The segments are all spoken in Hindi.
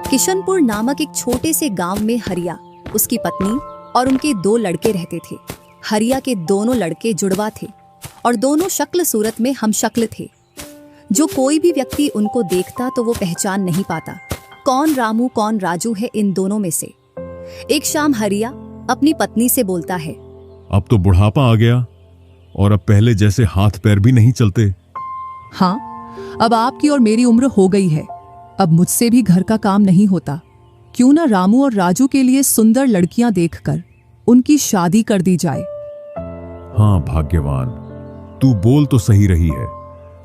किशनपुर नामक एक छोटे से गांव में हरिया, उसकी पत्नी और उनके 2 लड़के रहते थे। हरिया के दोनों लड़के जुड़वा थे और दोनों शक्ल सूरत में हमशक्ल थे। जो कोई भी व्यक्ति उनको देखता तो वो पहचान नहीं पाता कौन रामू कौन राजू है इन दोनों में से। एक शाम हरिया अपनी पत्नी से बोलता है, अब तो बुढ़ापा आ गया और अब पहले जैसे हाथ पैर भी नहीं चलते। हाँ, अब आपकी और मेरी उम्र हो गई है, अब मुझसे भी घर का काम नहीं होता। क्यों ना रामू और राजू के लिए सुंदर लड़कियां देखकर उनकी शादी कर दी जाए। हाँ भाग्यवान, तू बोल तो सही रही है,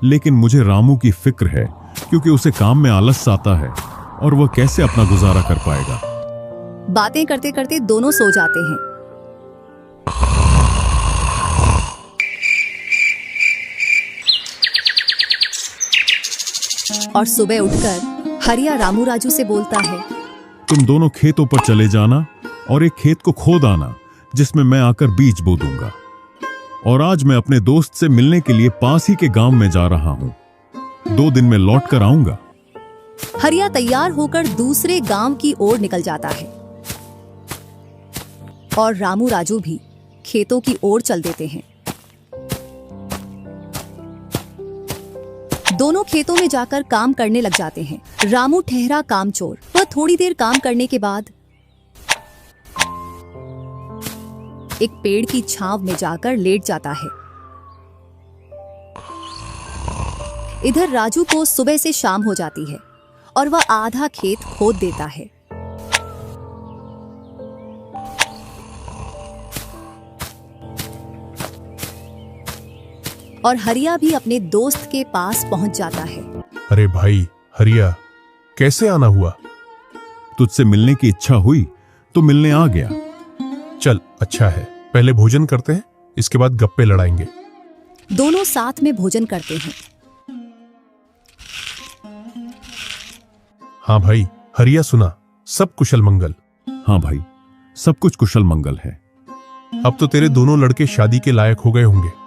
लेकिन मुझे रामू की फिक्र है क्योंकि उसे काम में आलस आता है और वह कैसे अपना गुजारा कर पाएगा। बातें करते करते दोनों सो जाते हैं। और सुबह उठकर हरिया रामू राजू से बोलता है, तुम दोनों खेतों पर चले जाना और एक खेत को खोद आना जिसमें मैं आकर बीज बो दूंगा। और आज मैं अपने दोस्त से मिलने के लिए पास ही के गांव में जा रहा हूं। 2 दिन में लौट कर आऊंगा। हरिया तैयार होकर दूसरे गांव की ओर निकल जाता है और रामू राजू भी खेतों की ओर चल देते हैं। दोनों खेतों में जाकर काम करने लग जाते हैं। रामू ठहरा कामचोर, वह थोड़ी देर काम करने के बाद एक पेड़ की छांव में जाकर लेट जाता है। इधर राजू को सुबह से शाम हो जाती है और वह आधा खेत खोद देता है। और हरिया भी अपने दोस्त के पास पहुंच जाता है। अरे भाई हरिया, कैसे आना हुआ? तुझसे मिलने की इच्छा हुई तो मिलने आ गया। चल अच्छा है, पहले भोजन करते हैं, इसके बाद गप्पे लड़ाएंगे। दोनों साथ में भोजन करते हैं। हाँ भाई हरिया, सुना सब कुशल मंगल? हाँ भाई, सब कुछ कुशल मंगल है। अब तो तेरे दोनों लड़के शादी के लायक हो गए होंगे।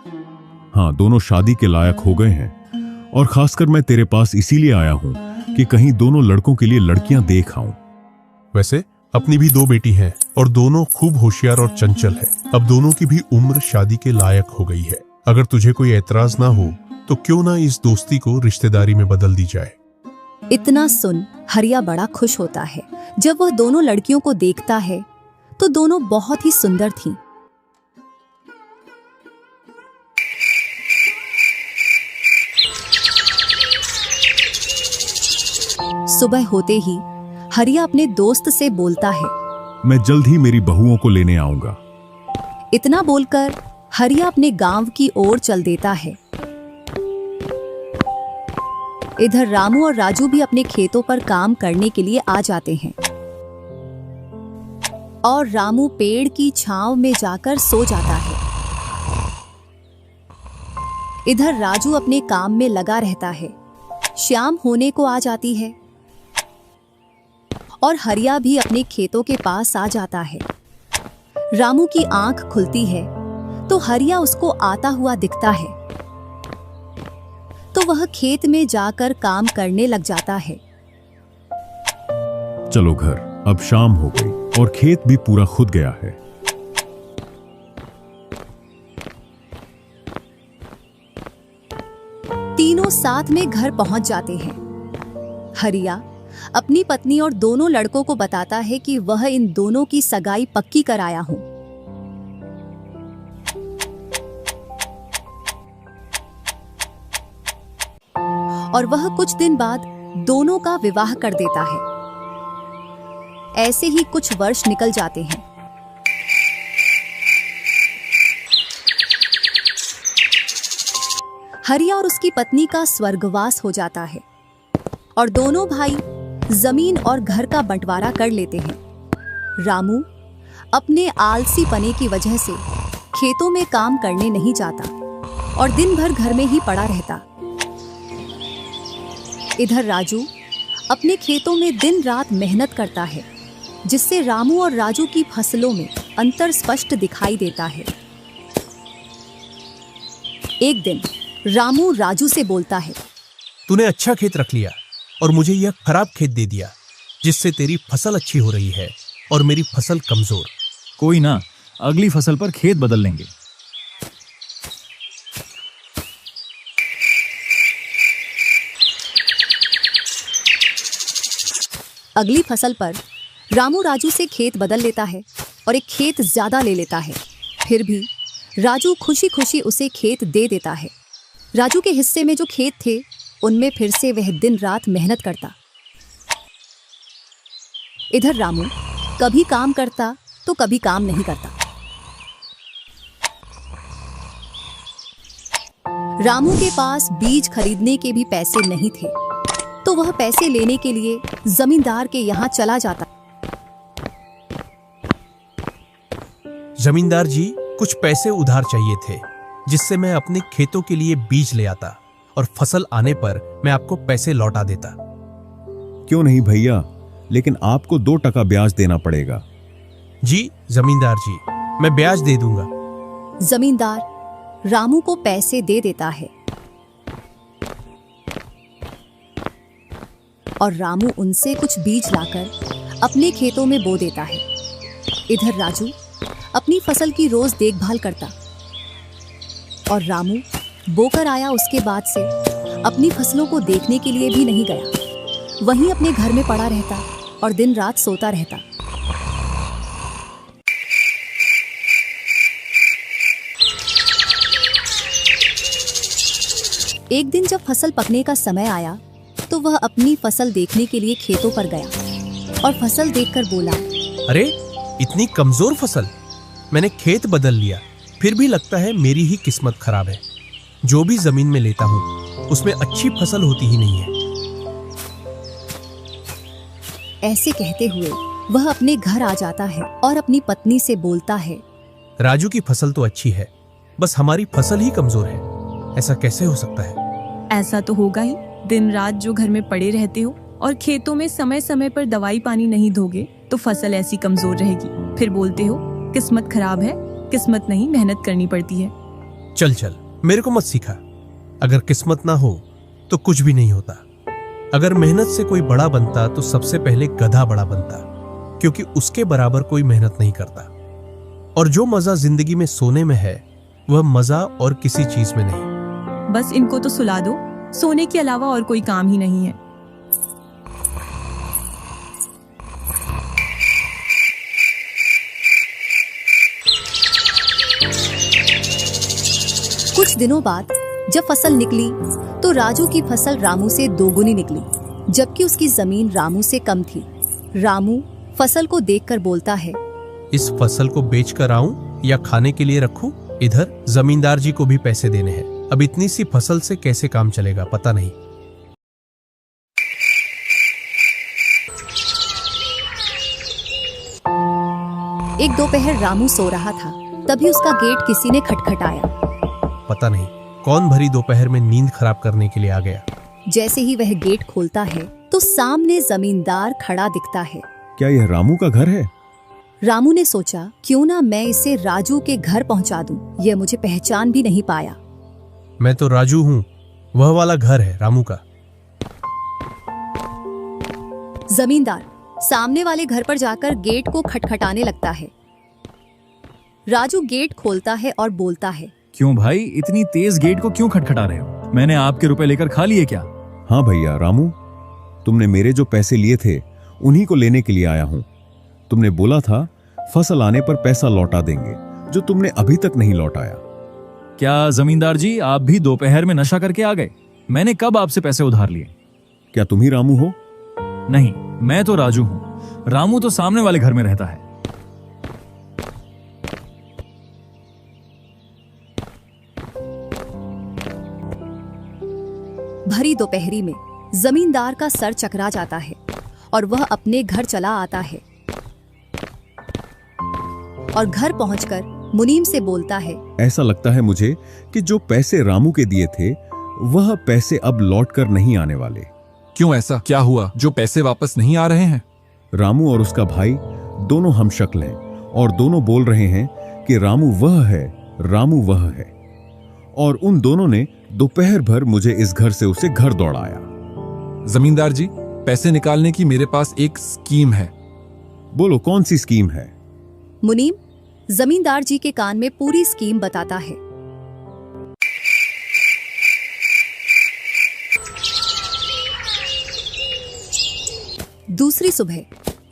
हाँ, दोनों शादी के लायक हो गए हैं और खासकर मैं तेरे पास इसीलिए आया हूं कि कहीं दोनों लड़कों के लिए लड़कियां देख आऊं। वैसे अपनी भी 2 बेटी हैं और दोनों खूब होशियार और चंचल है। अब दोनों की भी उम्र शादी के लायक हो गई है। अगर तुझे कोई एतराज ना हो तो क्यों ना इस दोस्ती को रिश्तेदारी में बदल दी जाए। इतना सुन हरिया बड़ा खुश होता है। जब वह दोनों लड़कियों को देखता है तो दोनों बहुत ही सुंदर थीं। सुबह होते ही हरिया अपने दोस्त से बोलता है, मैं जल्द ही मेरी बहुओं को लेने आऊंगा। इतना बोलकर हरिया अपने गांव की ओर चल देता है। इधर रामू और राजू भी अपने खेतों पर काम करने के लिए आ जाते हैं और रामू पेड़ की छांव में जाकर सो जाता है। इधर राजू अपने काम में लगा रहता है। शाम होने को आ जाती है और हरिया भी अपने खेतों के पास आ जाता है। रामू की आंख खुलती है तो हरिया उसको आता हुआ दिखता है, तो वह खेत में जाकर काम करने लग जाता है। चलो घर, अब शाम हो गई और खेत भी पूरा खुद गया है। तीनों साथ में घर पहुंच जाते हैं। हरिया अपनी पत्नी और दोनों लड़कों को बताता है कि वह इन दोनों की सगाई पक्की कराया हूं। और वह कुछ दिन बाद दोनों का विवाह कर देता है। ऐसे ही कुछ वर्ष निकल जाते हैं। हरिया और उसकी पत्नी का स्वर्गवास हो जाता है और दोनों भाई जमीन और घर का बंटवारा कर लेते हैं। रामू अपने आलसी पने की वजह से खेतों में काम करने नहीं जाता और दिन भर घर में ही पड़ा रहता। इधर राजू अपने खेतों में दिन रात मेहनत करता है, जिससे रामू और राजू की फसलों में अंतर स्पष्ट दिखाई देता है। एक दिन रामू राजू से बोलता है, तूने अच्छा खेत रख लिया और मुझे यह खराब खेत दे दिया। जिससे तेरी फसल अच्छी हो रही है और मेरी फसल कमजोर। कोई ना, अगली फसल पर खेत बदल लेंगे। अगली फसल पर रामू राजू से खेत बदल लेता है और एक खेत ज्यादा ले लेता है। फिर भी राजू खुशी खुशी उसे खेत दे देता है। राजू के हिस्से में जो खेत थे उनमें फिर से वह दिन रात मेहनत करता। इधर रामू कभी काम करता तो कभी काम नहीं करता। रामू के पास बीज खरीदने के भी पैसे नहीं थे, तो वह पैसे लेने के लिए जमींदार के यहाँ चला जाता। जमींदार जी, कुछ पैसे उधार चाहिए थे, जिससे मैं अपने खेतों के लिए बीज ले आता और फसल आने पर मैं आपको पैसे लौटा देता। क्यों नहीं भैया, लेकिन आपको 2% ब्याज देना पड़ेगा। जी जमींदार जी, मैं ब्याज दे दूंगा। जमींदार रामू को पैसे दे देता है और रामू उनसे कुछ बीज लाकर अपने खेतों में बो देता है। इधर राजू अपनी फसल की रोज देखभाल करता और रामू बोकर आया उसके बाद से अपनी फसलों को देखने के लिए भी नहीं गया। वहीं अपने घर में पड़ा रहता और दिन रात सोता रहता। एक दिन जब फसल पकने का समय आया तो वह अपनी फसल देखने के लिए खेतों पर गया और फसल देखकर बोला, अरे इतनी कमजोर फसल! मैंने खेत बदल लिया, फिर भी लगता है मेरी ही किस्मत खराब है। जो भी जमीन में लेता हूँ उसमें अच्छी फसल होती ही नहीं है। ऐसे कहते हुए वह अपने घर आ जाता है और अपनी पत्नी से बोलता है, राजू की फसल तो अच्छी है, बस हमारी फसल ही कमजोर है। ऐसा कैसे हो सकता है? ऐसा तो होगा ही। दिन रात जो घर में पड़े रहते हो और खेतों में समय समय पर दवाई पानी नहीं दोगे तो फसल ऐसी कमजोर रहेगी। फिर बोलते हो किस्मत खराब है। किस्मत नहीं, मेहनत करनी पड़ती है। चल चल, मेरे को मत सिखा। अगर किस्मत ना हो तो कुछ भी नहीं होता। अगर मेहनत से कोई बड़ा बनता तो सबसे पहले गधा बड़ा बनता, क्योंकि उसके बराबर कोई मेहनत नहीं करता। और जो मजा जिंदगी में सोने में है वह मजा और किसी चीज में नहीं। बस इनको तो सुला दो, सोने के अलावा और कोई काम ही नहीं है। कुछ दिनों बाद जब फसल निकली तो राजू की फसल रामू से दोगुनी निकली, जबकि उसकी जमीन रामू से कम थी। रामू फसल को देखकर बोलता है, इस फसल को बेच कर आऊं या खाने के लिए रखूं? इधर जमींदार जी को भी पैसे देने हैं। अब इतनी सी फसल से कैसे काम चलेगा पता नहीं। एक दोपहर रामू सो रहा था, तभी उसका गेट किसी ने खटखटाया। पता नहीं कौन भरी दोपहर में नींद खराब करने के लिए आ गया। जैसे ही वह गेट खोलता है तो सामने जमींदार खड़ा दिखता है। क्या यह रामू का घर है? रामू ने सोचा, क्यों ना मैं इसे राजू के घर पहुंचा दूं। यह मुझे पहचान भी नहीं पाया। मैं तो राजू हूँ, वह वाला घर है रामू का। जमींदार सामने वाले घर पर जाकर गेट को खटखटाने लगता है। राजू गेट खोलता है और बोलता है, क्यों भाई, इतनी तेज गेट को क्यों खटखटा रहे हो? मैंने आपके रुपए लेकर खा लिए क्या? हाँ भैया रामू, तुमने मेरे जो पैसे लिए थे उन्हीं को लेने के लिए आया हूँ। तुमने बोला था फसल आने पर पैसा लौटा देंगे, जो तुमने अभी तक नहीं लौटाया। क्या जमींदार जी, आप भी दोपहर में नशा करके आ गए? मैंने कब आपसे पैसे उधार लिए? क्या तुम ही रामू हो? नहीं, मैं तो राजू हूँ। रामू तो सामने वाले घर में रहता है। भरी दोपहरी में जमींदार का सर चकरा जाता है और वह अपने घर चला आता है और घर पहुंचकर मुनीम से बोलता है, ऐसा लगता है मुझे कि जो पैसे रामू के दिए थे वह पैसे अब लौट कर नहीं आने वाले। क्यों, ऐसा क्या हुआ जो पैसे वापस नहीं आ रहे हैं? रामू और उसका भाई दोनों हमशक्ल हैं और दोनों बोल रहे हैं कि रामू वह है, रामू वह है। और उन दोनों ने दोपहर भर मुझे इस घर से उसे घर दौड़ाया। जमींदार जी, पैसे निकालने की मेरे पास एक स्कीम है। बोलो कौन सी स्कीम है? मुनीम जमींदार जी के कान में पूरी स्कीम बताता है। दूसरी सुबह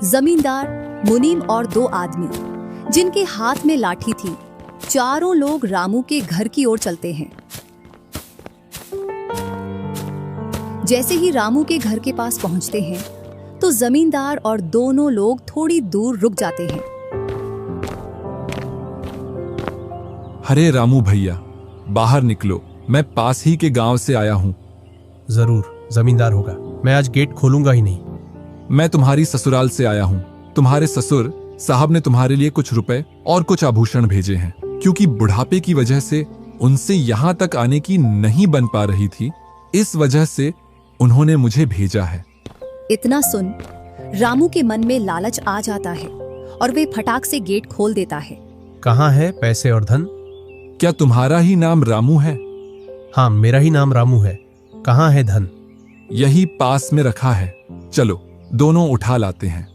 जमींदार, मुनीम और दो आदमी जिनके हाथ में लाठी थी, चारों लोग रामू के घर की ओर चलते हैं। जैसे ही रामू के घर के पास पहुंचते हैं तो जमींदार और दोनों लोग थोड़ी दूर रुक जाते हैं। अरे रामू भैया, बाहर निकलो, मैं पास ही के गांव से आया हूँ। जरूर जमींदार होगा, मैं आज गेट खोलूंगा ही नहीं। मैं तुम्हारी ससुराल से आया हूँ। तुम्हारे ससुर साहब ने तुम्हारे लिए कुछ रुपए और कुछ आभूषण भेजे हैं, क्योंकि बुढ़ापे की वजह से उनसे यहाँ तक आने की नहीं बन पा रही थी, इस वजह से उन्होंने मुझे भेजा है। इतना सुन रामू के मन में लालच आ जाता है और वे फटाक से गेट खोल देता है। कहाँ है पैसे और धन? क्या तुम्हारा ही नाम रामू है? हाँ, मेरा ही नाम रामू है। कहाँ है धन? यही पास में रखा है, चलो दोनों उठा लाते हैं।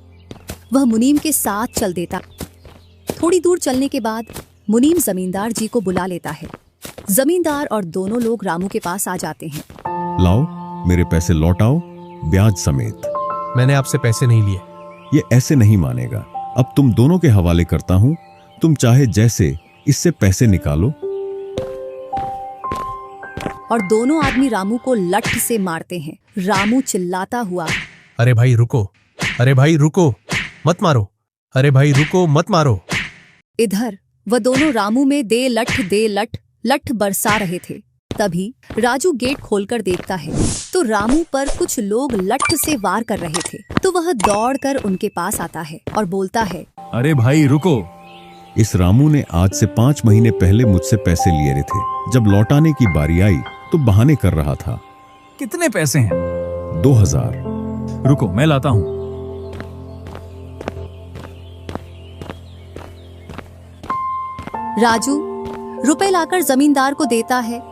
वह मुनीम के साथ चल देता। थोड़ी दूर चलने के बाद मुनीम जमींदार जी को बुला लेता है। जमींदार और दोनों लोग रामू के पास आ जाते हैं। लाओ मेरे पैसे लौटाओ, ब्याज समेत। मैंने आपसे पैसे नहीं लिए। ये ऐसे नहीं मानेगा। अब तुम दोनों के हवाले करता हूं, तुम चाहे जैसे इससे पैसे निकालो। और दोनों आदमी रामू को लठ से मारते हैं। रामू चिल्लाता हुआ, अरे भाई रुको, अरे भाई रुको, मत मारो, अरे भाई रुको, मत मारो। इधर वह दोनों रामू में दे लठ लठ बरसा रहे थे। तभी राजू गेट खोलकर देखता है तो रामू पर कुछ लोग लठ से वार कर रहे थे। तो वह दौड़कर उनके पास आता है और बोलता है, अरे भाई रुको। इस रामू ने आज से 5 महीने पहले मुझसे पैसे लिए थे। जब लौटाने की बारी आई तो बहाने कर रहा था। कितने पैसे हैं? 2000। रुको मैं लाता हूँ। राजू रुपए लाकर जमींदार को देता है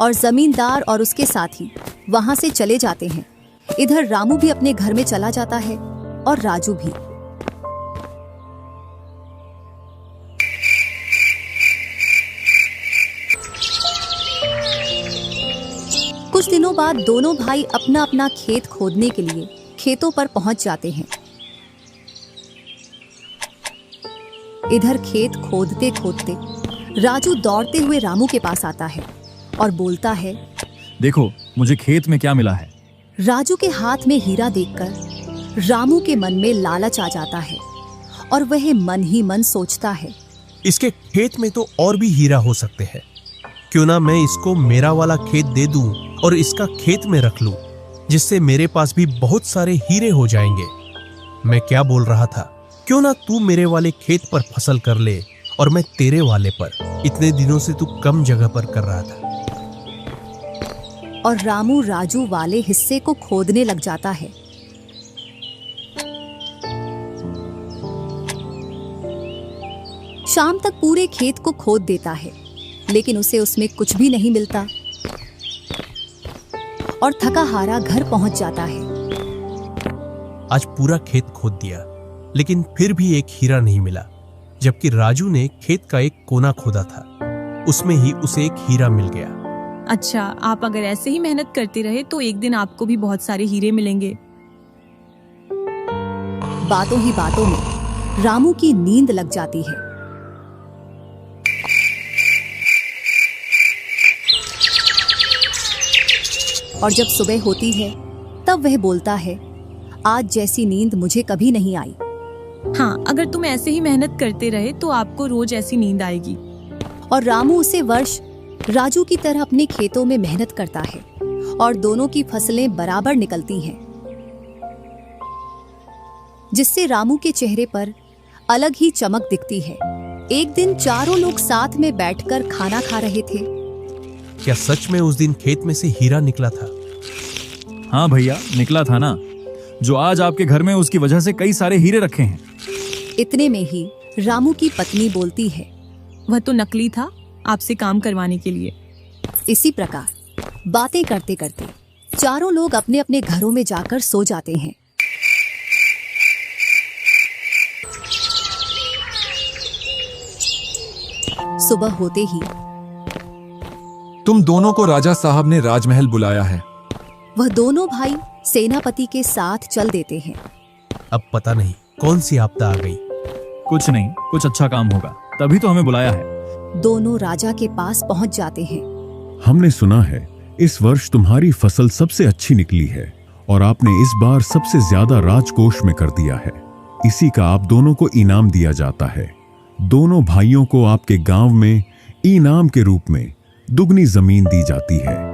और जमींदार और उसके साथी वहां से चले जाते हैं। इधर रामू भी अपने घर में चला जाता है और राजू भी। कुछ दिनों बाद दोनों भाई अपना अपना खेत खोदने के लिए खेतों पर पहुंच जाते हैं। इधर खेत खोदते खोदते राजू दौड़ते हुए रामू के पास आता है और बोलता है, देखो मुझे खेत में क्या मिला है। राजू के हाथ में हीरा देखकर रामू के मन में लालच आ जाता है और वह मन ही मन सोचता है, इसके खेत में तो और भी हीरा हो सकते हैं। क्यों ना मैं इसको मेरा वाला खेत दे दूं और इसका खेत में रख लूं, जिससे मेरे पास भी बहुत सारे हीरे हो जाएंगे। मैं क्या बोल रहा था, क्यों ना तू मेरे वाले खेत पर फसल कर ले और मैं तेरे वाले पर। इतने दिनों से तू कम जगह पर कर रहा था। और रामू राजू वाले हिस्से को खोदने लग जाता है। शाम तक पूरे खेत को खोद देता है, लेकिन उसे उसमें कुछ भी नहीं मिलता और थका हारा घर पहुंच जाता है। आज पूरा खेत खोद दिया, लेकिन फिर भी एक हीरा नहीं मिला, जबकि राजू ने खेत का एक कोना खोदा था, उसमें ही उसे एक हीरा मिल गया। अच्छा, आप अगर ऐसे ही मेहनत करते रहे तो एक दिन आपको भी बहुत सारे हीरे मिलेंगे। बातों ही बातों में रामू की नींद लग जाती है। और जब सुबह होती है तब वह बोलता है, आज जैसी नींद मुझे कभी नहीं आई। हाँ, अगर तुम ऐसे ही मेहनत करते रहे तो आपको रोज ऐसी नींद आएगी। और रामू उसे वर्ष राजू की तरह अपने खेतों में मेहनत करता है और दोनों की फसलें बराबर निकलती हैं, जिससे रामू के चेहरे पर अलग ही चमक दिखती है। एक दिन चारों लोग साथ में बैठकर खाना खा रहे थे। क्या सच में उस दिन खेत में से हीरा निकला था? हाँ भैया, निकला था ना। जो आज आपके घर में, उसकी वजह से कई सारे हीरे रखे हैं। इतने में ही रामू की पत्नी बोलती है, वह तो नकली था, आपसे काम करवाने के लिए। इसी प्रकार बातें करते करते चारों लोग अपने अपने घरों में जाकर सो जाते हैं। सुबह होते ही तुम दोनों को राजा साहब ने राजमहल बुलाया है। वह दोनों भाई सेनापति के साथ चल देते हैं। अब पता नहीं कौन सी आपदा आ गई। कुछ नहीं, कुछ अच्छा काम होगा, तभी तो हमें बुलाया है। दोनों राजा के पास पहुंच जाते हैं। हमने सुना है इस वर्ष तुम्हारी फसल सबसे अच्छी निकली है और आपने इस बार सबसे ज्यादा राजकोष में कर दिया है। इसी का आप दोनों को इनाम दिया जाता है। दोनों भाइयों को आपके गांव में इनाम के रूप में दुगनी जमीन दी जाती है।